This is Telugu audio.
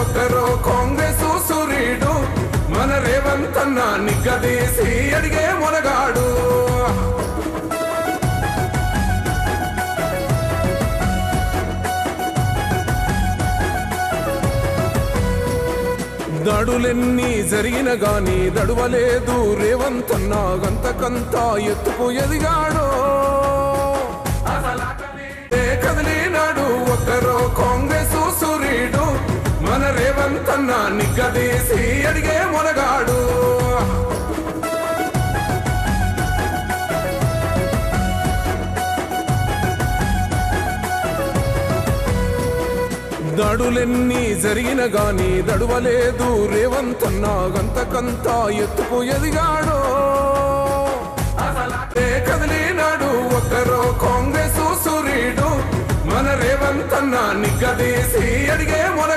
ఒక్కరో కాంగ్రెస్ సూర్యుడు మన రేవంత్ అన్న నిగ్గదీసి అడిగే మొనగాడు. దాడులెన్ని జరిగిన గాని దడువలేదు రేవంత్ అన్న గంతకంతా ఎత్తుకు ఎదిగాడు. కదిలినాడు ఒక్కరో కాంగ్రెస్ సూర్యుడు మన రేవంత్ అన్న నిగ్గదీసి అడిగే మొనగాడు. దాడులెన్ని జరిగిన గాని దడువలేదు రేవంత్ అన్న గంతకంతా ఎత్తుకు ఎదిగాడు. కదిలినాడు ఒక్కరో కాంగ్రెస్ సూర్యుడు మన రేవంత్ అన్న నిగ్గదీసి అడిగే మొన